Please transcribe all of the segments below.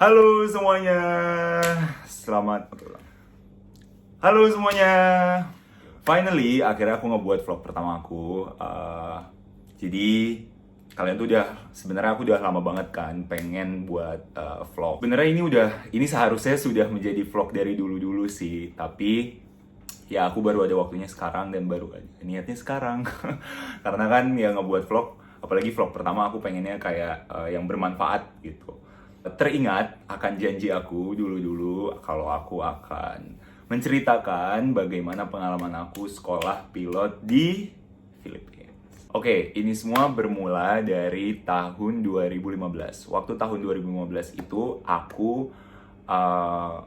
Halo semuanya, selamat. Halo semuanya, finally akhirnya aku ngebuat vlog pertama aku. Jadi kalian tuh sebenarnya aku udah lama banget kan pengen buat vlog. Sebenarnya ini seharusnya sudah menjadi vlog dari dulu-dulu sih, tapi ya aku baru ada waktunya sekarang dan baru ada niatnya sekarang. Karena kan ya ngebuat vlog, apalagi vlog pertama aku pengennya kayak yang bermanfaat gitu. Teringat akan janji aku dulu-dulu kalau aku akan menceritakan bagaimana pengalaman aku sekolah pilot di Filipina. Oke, ini semua bermula dari tahun 2015. Waktu tahun 2015 itu aku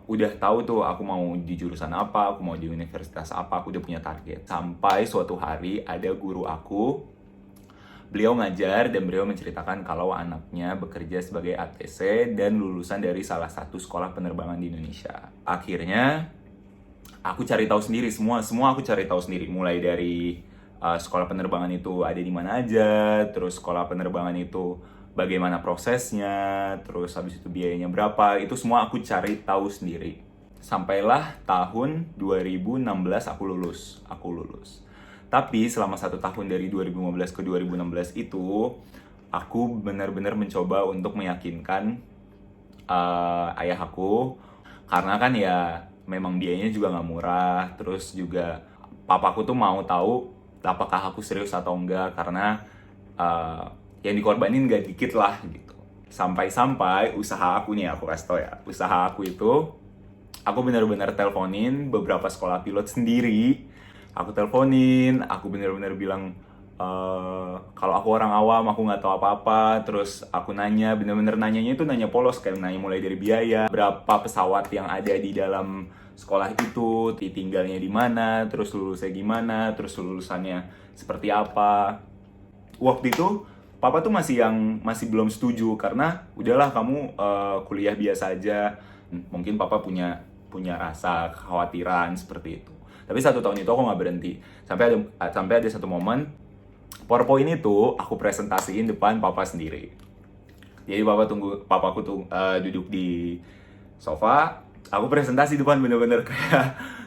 udah tahu tuh aku mau di jurusan apa, aku mau di universitas apa, aku udah punya target. Sampai suatu hari ada guru aku, beliau ngajar dan beliau menceritakan kalau anaknya bekerja sebagai ATC dan lulusan dari salah satu sekolah penerbangan di Indonesia. Akhirnya aku cari tahu sendiri, semua aku cari tahu sendiri, mulai dari sekolah penerbangan itu ada di mana aja, terus sekolah penerbangan itu bagaimana prosesnya, terus habis itu biayanya berapa, itu semua aku cari tahu sendiri. Sampailah tahun 2016 aku lulus. Tapi selama 1 tahun dari 2015 ke 2016 itu, aku benar-benar mencoba untuk meyakinkan ayah aku, karena kan ya memang biayanya juga nggak murah, terus juga papaku tuh mau tahu apakah aku serius atau enggak, karena yang dikorbanin gak dikit lah gitu. Sampai-sampai usaha aku nih, aku kasih tau ya, usaha aku itu aku benar-benar teleponin beberapa sekolah pilot sendiri. Aku teleponin, aku benar-benar bilang kalau aku orang awam, aku nggak tahu apa-apa. Terus aku nanya, benar-benar nanyanya itu nanya polos, kayak nanya mulai dari biaya, berapa pesawat yang ada di dalam sekolah itu, tinggalnya di mana, terus lulusnya gimana, terus lulusannya seperti apa. Waktu itu papa tuh masih belum setuju, karena udahlah kamu kuliah biasa aja. Mungkin papa punya rasa kekhawatiran seperti itu. Tapi 1 tahun itu aku nggak berhenti. Sampai ada satu momen PowerPoint itu aku presentasiin depan papa sendiri. Jadi papaku tuh duduk di sofa, aku presentasi depan, bener-bener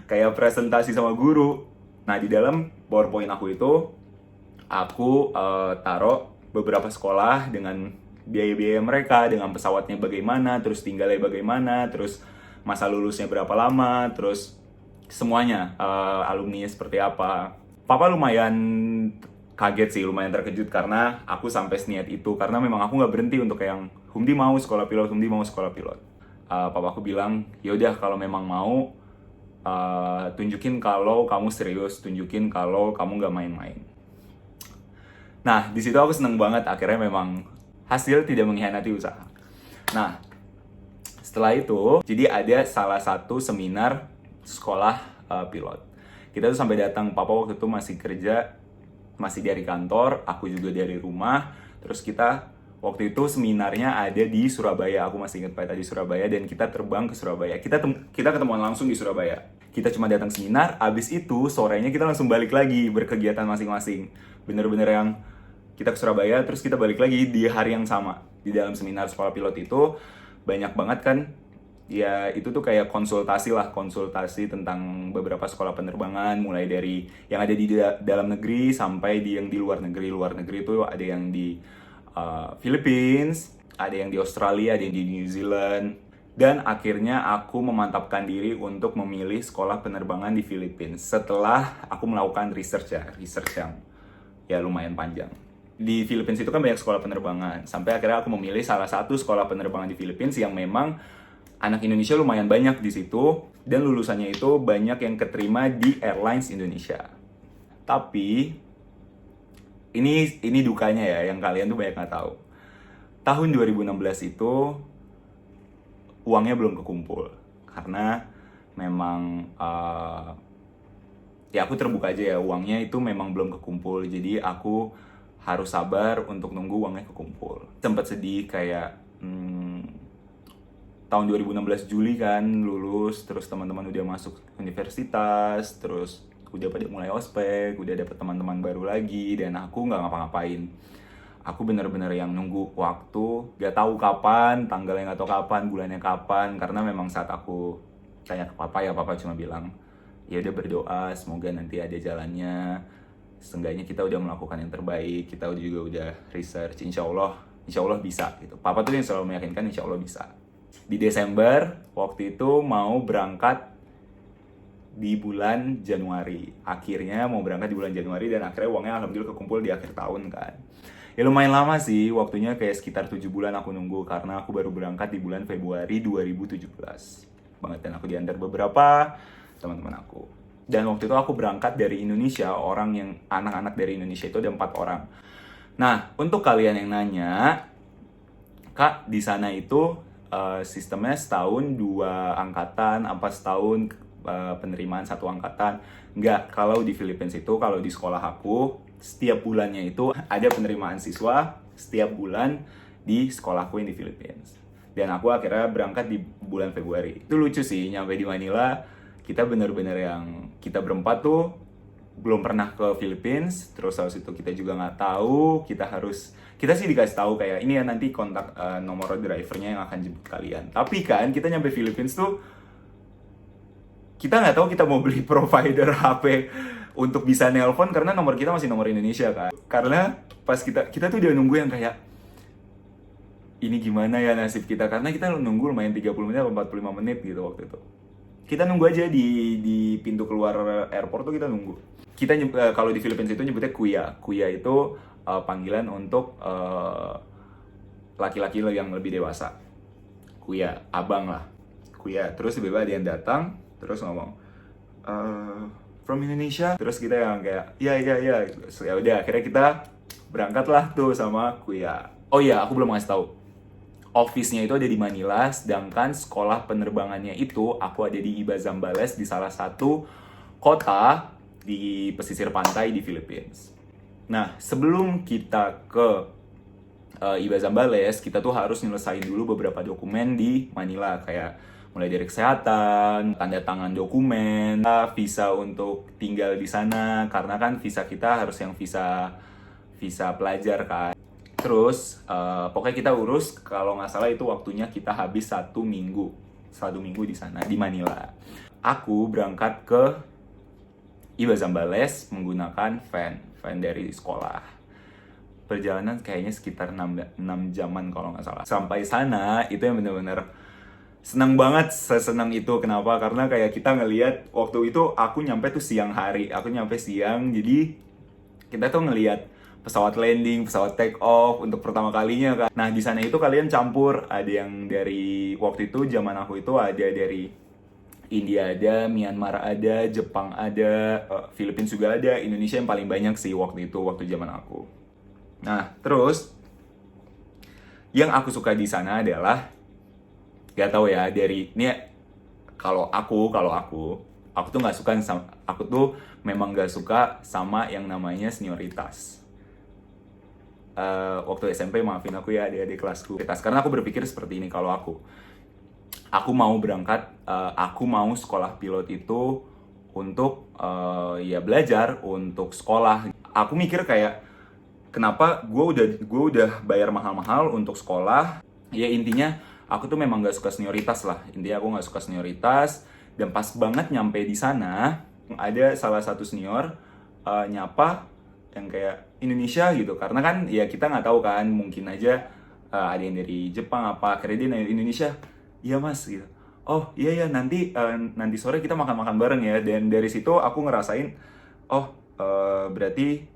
kayak presentasi sama guru. Nah, di dalam PowerPoint aku itu aku taruh beberapa sekolah dengan biaya-biaya mereka, dengan pesawatnya bagaimana, terus tinggalnya bagaimana, terus masa lulusnya berapa lama, terus semuanya, alumninya seperti apa. Papa lumayan kaget sih, lumayan terkejut karena aku sampai seniat itu, karena memang aku nggak berhenti untuk yang Humdi mau sekolah pilot, Humdi mau sekolah pilot. Papa aku bilang, yaudah kalau memang mau, tunjukin kalau kamu serius, tunjukin kalau kamu nggak main-main. Nah, di situ aku seneng banget, akhirnya memang hasil tidak mengkhianati usaha. Nah, setelah itu, jadi ada salah satu seminar sekolah pilot. Kita tuh sampai datang, papa waktu itu masih kerja, masih dari kantor, aku juga dari rumah. Terus kita waktu itu seminarnya ada di Surabaya, aku masih ingat banget, di Surabaya, dan kita terbang ke Surabaya. Kita ketemuan langsung di Surabaya. Kita cuma datang seminar, abis itu sorenya kita langsung balik lagi berkegiatan masing-masing. Bener-bener yang kita ke Surabaya, terus kita balik lagi di hari yang sama. Di dalam seminar sekolah pilot itu banyak banget kan, ya itu tuh kayak konsultasi tentang beberapa sekolah penerbangan, mulai dari yang ada di dalam negeri sampai yang di luar negeri. Luar negeri itu ada yang di Philippines, ada yang di Australia, ada yang di New Zealand. Dan akhirnya aku memantapkan diri untuk memilih sekolah penerbangan di Philippines setelah aku melakukan research yang ya lumayan panjang. Di Philippines itu kan banyak sekolah penerbangan, sampai akhirnya aku memilih salah satu sekolah penerbangan di Philippines yang memang anak Indonesia lumayan banyak di situ, dan lulusannya itu banyak yang keterima di airlines Indonesia. Tapi ini dukanya ya, yang kalian tuh banyak nggak tahu. Tahun 2016 itu uangnya belum kekumpul, karena memang ya aku terbuka aja ya, uangnya itu memang belum kekumpul. Jadi aku harus sabar untuk nunggu uangnya kekumpul. Sempet sedih kayak tahun 2016 Juli kan lulus, terus teman-teman udah masuk universitas, terus udah pada mulai ospek, udah dapet teman-teman baru lagi, dan aku nggak ngapa-ngapain. Aku bener-bener yang nunggu waktu, gak tahu kapan, tanggalnya gak tahu kapan, bulannya kapan. Karena memang saat aku tanya ke papa, ya papa cuma bilang, ya udah berdoa, semoga nanti ada jalannya. Seenggaknya kita udah melakukan yang terbaik, kita juga udah research, insya Allah bisa gitu. Papa tuh yang selalu meyakinkan insya Allah bisa. Di Desember, waktu itu mau berangkat di bulan Januari. Akhirnya mau berangkat di bulan Januari dan akhirnya uangnya alhamdulillah kekumpul di akhir tahun kan. Ya lumayan lama sih, waktunya kayak sekitar 7 bulan aku nunggu karena aku baru berangkat di bulan Februari 2017 banget, dan aku diantar beberapa teman-teman aku. Dan waktu itu aku berangkat dari Indonesia, anak-anak dari Indonesia itu ada 4 orang. Nah, untuk kalian yang nanya, Kak, di sana itu sistemnya setahun 2 angkatan, apa setahun penerimaan 1 angkatan? Enggak, kalau di Philippines itu, kalau di sekolah aku, setiap bulannya itu ada penerimaan siswa setiap bulan di sekolahku yang di Philippines. Dan aku akhirnya berangkat di bulan Februari. Itu lucu sih, nyampe di Manila, kita bener-bener yang kita berempat tuh belum pernah ke Philippines, terus habis itu kita juga nggak tahu, kita sih dikasih tahu kayak ini ya nanti kontak nomor drivernya yang akan jemput kalian. Tapi kan kita nyampe Philippines tuh kita nggak tahu kita mau beli provider HP untuk bisa nelpon karena nomor kita masih nomor Indonesia kan. Karena pas kita tuh udah nunggu yang kayak ini gimana ya nasib kita, karena kita nunggu lumayan 30 menit atau 45 menit gitu waktu itu. Kita nunggu aja di pintu keluar airport tuh kita nunggu. Kalau di Philippines itu nyebutnya kuya. Kuya itu panggilan untuk laki-laki yang lebih dewasa. Kuya, abang lah. Kuya. Terus tiba-tiba ada yang datang, terus ngomong, from Indonesia. Terus kita yang kayak, ya. So, ya udah, akhirnya kita berangkatlah tuh sama Kuya. Oh iya, aku belum ngasih tahu. Office-nya itu ada di Manila, sedangkan sekolah penerbangannya itu aku ada di Iba Zambales, di salah satu kota di pesisir pantai di Philippines. Nah, sebelum kita ke Iba Zambales, kita tuh harus nyelesain dulu beberapa dokumen di Manila, kayak mulai dari kesehatan, tanda tangan dokumen, visa untuk tinggal di sana, karena kan visa kita harus yang visa pelajar kan. Terus pokoknya kita urus, kalau nggak salah itu waktunya kita habis 1 minggu di sana di Manila. Aku berangkat ke Iba Zambales menggunakan van dari sekolah. Perjalanan kayaknya sekitar 6 jaman kalau nggak salah. Sampai sana itu yang bener-bener senang banget, sesenang itu. Kenapa? Karena kayak kita ngelihat waktu itu aku nyampe tuh siang hari. Aku nyampe siang, jadi kita tuh ngelihat pesawat landing, pesawat take off untuk pertama kalinya kan. Nah, di sana itu kalian campur, ada yang dari waktu itu zaman aku itu ada dari India ada, Myanmar ada, Jepang ada, Filipina juga ada, Indonesia yang paling banyak sih waktu zaman aku. Nah, terus yang aku suka di sana adalah gak tahu ya, dari ini kalau aku tuh nggak suka sama, aku tuh memang nggak suka sama yang namanya senioritas. Waktu SMP, maafin aku ya adik-adik kelasku, karena aku berpikir seperti ini, kalau aku mau berangkat, aku mau sekolah pilot itu untuk ya belajar, untuk sekolah. Aku mikir kayak kenapa gue udah bayar mahal-mahal untuk sekolah. Ya intinya aku tuh memang gak suka senioritas lah. Intinya aku gak suka senioritas. Dan pas banget nyampe di sana, ada salah satu senior nyapa yang kayak Indonesia gitu. Karena kan ya kita nggak tahu kan, mungkin aja ada yang dari Jepang apa. Akhirnya dia nanya Indonesia. Iya mas gitu. Oh iya nanti sore kita makan-makan bareng ya. Dan dari situ aku ngerasain, berarti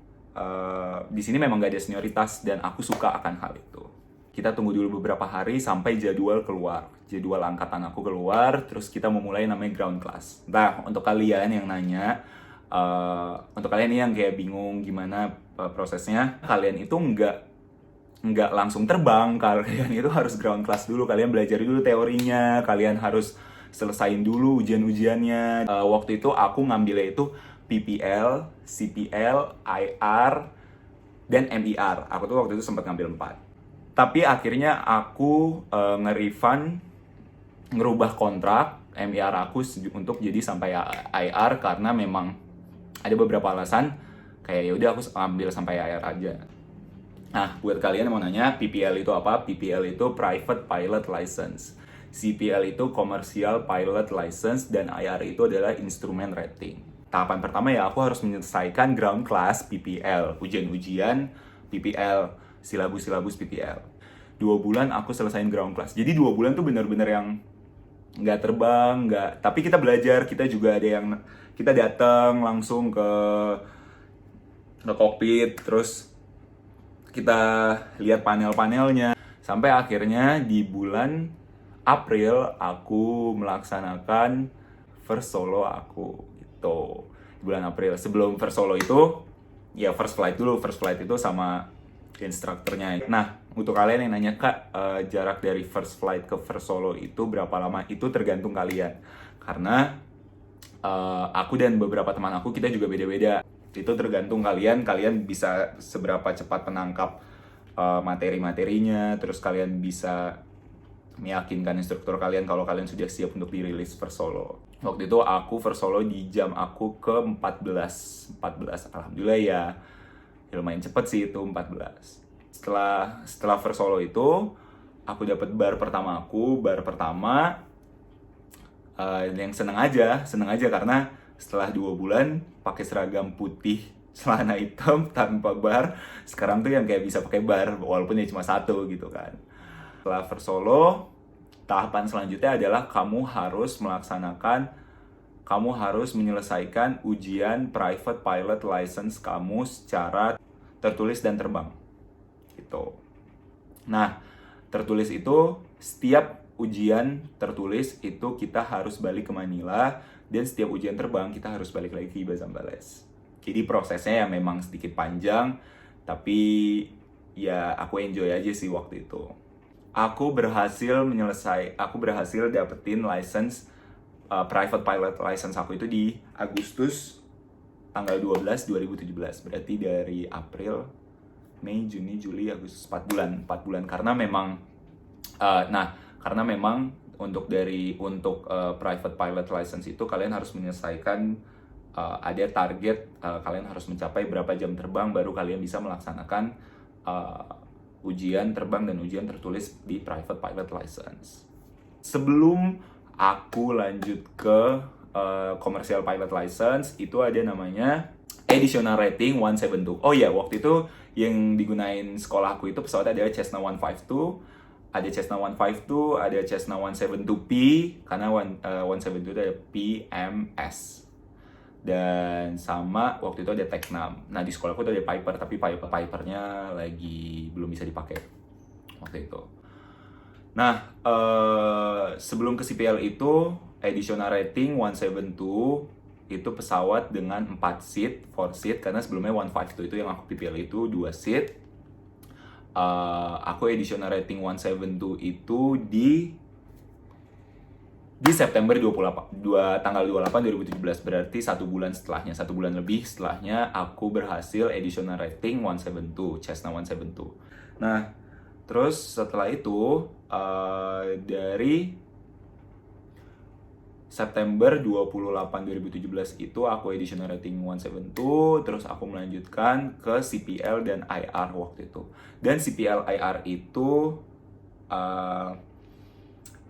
di sini memang gak ada senioritas, dan aku suka akan hal itu. Kita tunggu dulu beberapa hari sampai jadwal keluar. Jadwal angkatan aku keluar, terus kita memulai namanya ground class. Nah, untuk kalian yang nanya, untuk kalian yang kayak bingung gimana prosesnya, kalian itu nggak langsung terbang, kalian itu harus ground class dulu. Kalian belajar dulu teorinya, kalian harus selesain dulu ujian-ujiannya. Waktu itu aku ngambilnya itu PPL, CPL, IR, dan MIR. Aku tuh waktu itu sempat ngambil 4. Tapi akhirnya aku ngerubah kontrak MIR aku untuk jadi sampai IR, karena memang ada beberapa alasan kayak ya udah aku ambil sampai IR aja. Nah, buat kalian yang mau nanya, PPL itu apa? PPL itu Private Pilot License. CPL itu Commercial Pilot License, dan IR itu adalah Instrument Rating. Tahapan pertama ya, aku harus menyelesaikan ground class PPL, ujian-ujian PPL, silabus-silabus PPL. 2 bulan aku selesaiin ground class. Jadi 2 bulan tuh bener-bener yang nggak terbang, nggak. Tapi kita belajar, kita juga ada yang kita datang langsung ke kokpit, terus kita lihat panel-panelnya. Sampai akhirnya di bulan April aku melaksanakan first solo aku itu. Di bulan April. Sebelum first solo itu ya first flight dulu. First flight itu sama instrukturnya. Nah, untuk kalian yang nanya, Kak, jarak dari first flight ke first solo itu berapa lama? Itu tergantung kalian. Karena aku dan beberapa teman aku, kita juga beda-beda. Itu tergantung kalian bisa seberapa cepat menangkap materi-materinya, terus kalian bisa meyakinkan instruktur kalian kalau kalian sudah siap untuk dirilis first solo. Waktu itu aku first solo di jam aku ke 14. Alhamdulillah ya lumayan cepet sih itu 14. Setelah first solo itu aku dapat bar pertama aku. Bar pertama yang seneng aja karena setelah 2 bulan pakai seragam putih, celana hitam tanpa bar, sekarang tuh yang kayak bisa pakai bar walaupun ya cuma satu gitu kan. Setelah first solo, tahapan selanjutnya adalah kamu harus menyelesaikan ujian private pilot license kamu secara tertulis dan terbang gitu. Nah, tertulis itu setiap ujian tertulis itu kita harus balik ke Manila, dan setiap ujian terbang kita harus balik lagi ke Zambales. Jadi prosesnya ya memang sedikit panjang, tapi ya aku enjoy aja sih waktu itu. Aku berhasil dapetin license private pilot license aku itu di Agustus tanggal 12 2017. Berarti dari April, Mei, Juni, Juli, Agustus, 4 bulan karena memang untuk private pilot license itu kalian harus menyelesaikan ada target, kalian harus mencapai berapa jam terbang baru kalian bisa melaksanakan ujian terbang dan ujian tertulis di private pilot license. Sebelum aku lanjut ke commercial pilot license, itu ada namanya additional rating 172. Oh ya, waktu itu yang digunain sekolahku itu pesawat ada Cessna 152, ada Cessna 152, ada Cessna 172P, karena 172 itu ada PMS. Dan sama waktu itu ada Tech-6. Nah, di sekolahku itu ada Piper, tapi Pipernya lagi belum bisa dipakai waktu itu. Nah, sebelum ke CPL itu, additional rating 172 itu pesawat dengan 4 seat, 4 seat, karena sebelumnya 152 itu yang aku PPL itu 2 seat. Aku additional rating 172 itu di September 28, tanggal 28 2017, berarti 1 bulan setelahnya, 1 bulan lebih setelahnya aku berhasil additional rating 172, Cessna 172. Nah, terus setelah itu dari September 28 2017 itu aku additional rating 172, terus aku melanjutkan ke CPL dan IR waktu itu. Dan CPL IR itu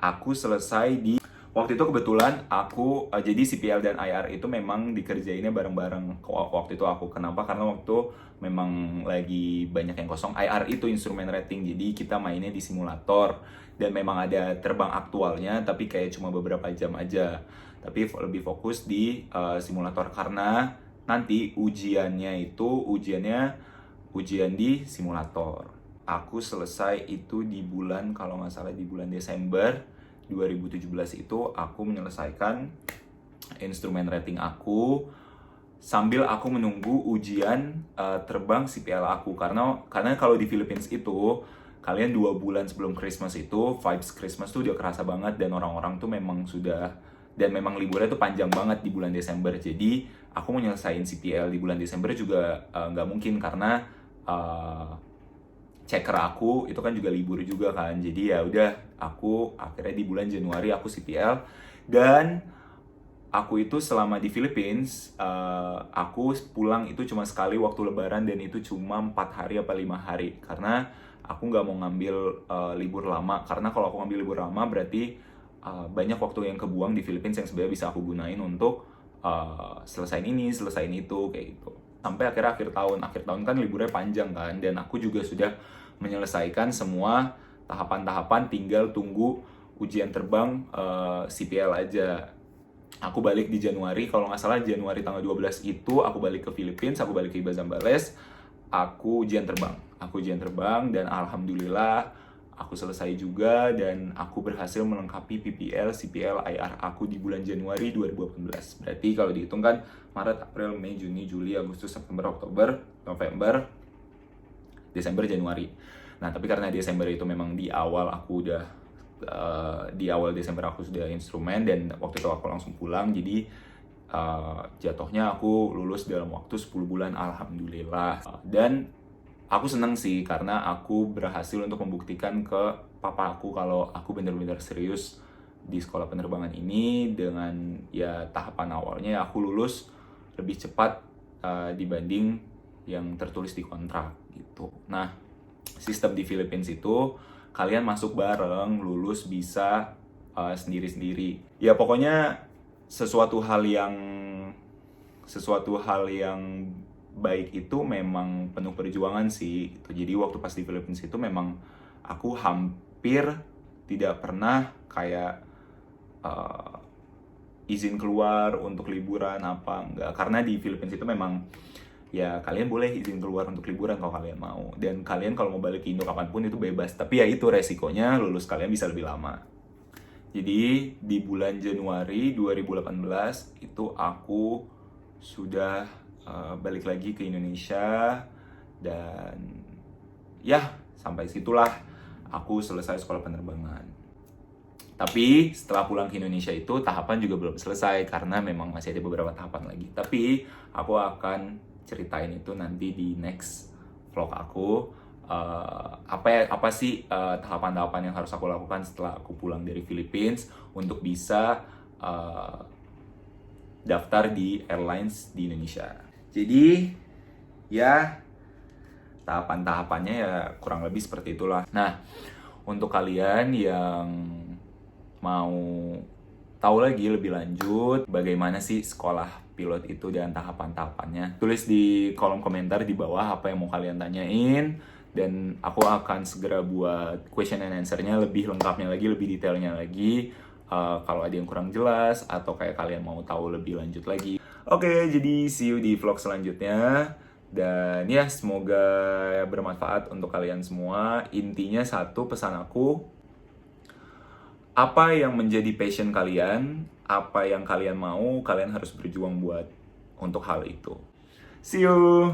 aku selesai di waktu itu kebetulan aku jadi CPL dan IR itu memang dikerjainnya bareng-bareng waktu itu aku. Kenapa? Karena waktu memang lagi banyak yang kosong. IR itu instrumen rating, jadi kita mainnya di simulator dan memang ada terbang aktualnya, tapi kayak cuma beberapa jam aja. Tapi lebih fokus di simulator karena nanti ujian di simulator. Aku selesai itu di bulan, kalau nggak salah di bulan Desember 2017 itu aku menyelesaikan instrumen rating aku sambil aku menunggu ujian terbang CPL aku, karena kalau di Philippines itu kalian 2 bulan sebelum Christmas itu vibes Christmas tuh udah kerasa banget, dan orang-orang tuh memang liburnya tuh panjang banget di bulan Desember. Jadi aku mau nyelesain CPL di bulan Desember juga nggak mungkin, karena checker aku itu kan juga libur juga kan. Jadi ya udah, aku akhirnya di bulan Januari aku CPL, dan aku itu selama di Philippines, aku pulang itu cuma sekali waktu lebaran dan itu cuma 4 hari apa 5 hari. Karena aku nggak mau ngambil libur lama. Karena kalau aku ngambil libur lama berarti banyak waktu yang kebuang di Philippines yang sebenarnya bisa aku gunain untuk selesain ini, selesain itu, kayak gitu. Sampai akhir tahun kan liburnya panjang kan. Dan aku juga sudah menyelesaikan semua tahapan-tahapan, tinggal tunggu ujian terbang CPL aja. Aku balik di Januari, kalau nggak salah Januari tanggal 12 itu aku balik ke Philippines, aku balik ke Iba Zambales, aku ujian terbang dan alhamdulillah aku selesai juga dan aku berhasil melengkapi PPL, CPL, IR aku di bulan Januari 2018. Berarti kalau dihitung kan Maret, April, Mei, Juni, Juli, Agustus, September, Oktober, November, Desember, Januari. Nah, tapi karena Desember itu memang di awal Desember aku sudah instrumen dan waktu itu aku langsung pulang, jadi jatuhnya aku lulus dalam waktu 10 bulan, alhamdulillah. Dan aku seneng sih karena aku berhasil untuk membuktikan ke papa aku kalau aku benar-benar serius di sekolah penerbangan ini. Dengan ya tahapan awalnya aku lulus lebih cepat dibanding yang tertulis di kontrak gitu. Nah, sistem di Philippines itu kalian masuk bareng, lulus bisa sendiri-sendiri. Ya pokoknya sesuatu hal yang baik itu memang penuh perjuangan sih. Gitu. Jadi waktu pas di Philippines itu memang aku hampir tidak pernah kayak izin keluar untuk liburan enggak. Karena di Philippines itu memang ya kalian boleh izin keluar untuk liburan kalau kalian mau. Dan kalian kalau mau balik ke Indo kapanpun itu bebas. Tapi ya itu resikonya lulus kalian bisa lebih lama. Jadi di bulan Januari 2018 itu aku sudah balik lagi ke Indonesia. Dan ya sampai situlah aku selesai sekolah penerbangan. Tapi setelah pulang ke Indonesia itu tahapan juga belum selesai karena memang masih ada beberapa tahapan lagi. Tapi aku akan ceritain itu nanti di next vlog aku. Apa sih tahapan-tahapan yang harus aku lakukan setelah aku pulang dari Philippines untuk bisa daftar di airlines di Indonesia. Jadi ya tahapan-tahapannya ya kurang lebih seperti itulah. Nah, untuk kalian yang mau tahu lagi lebih lanjut bagaimana sih sekolah pilot itu dan tahapan-tahapannya, tulis di kolom komentar di bawah apa yang mau kalian tanyain dan aku akan segera buat question and answer-nya lebih lengkapnya lagi, lebih detailnya lagi. Kalau ada yang kurang jelas atau kayak kalian mau tahu lebih lanjut lagi. Oke, jadi see you di vlog selanjutnya. Dan ya semoga bermanfaat untuk kalian semua. Intinya satu pesan aku, apa yang menjadi passion kalian, apa yang kalian mau, kalian harus berjuang buat untuk hal itu. See you!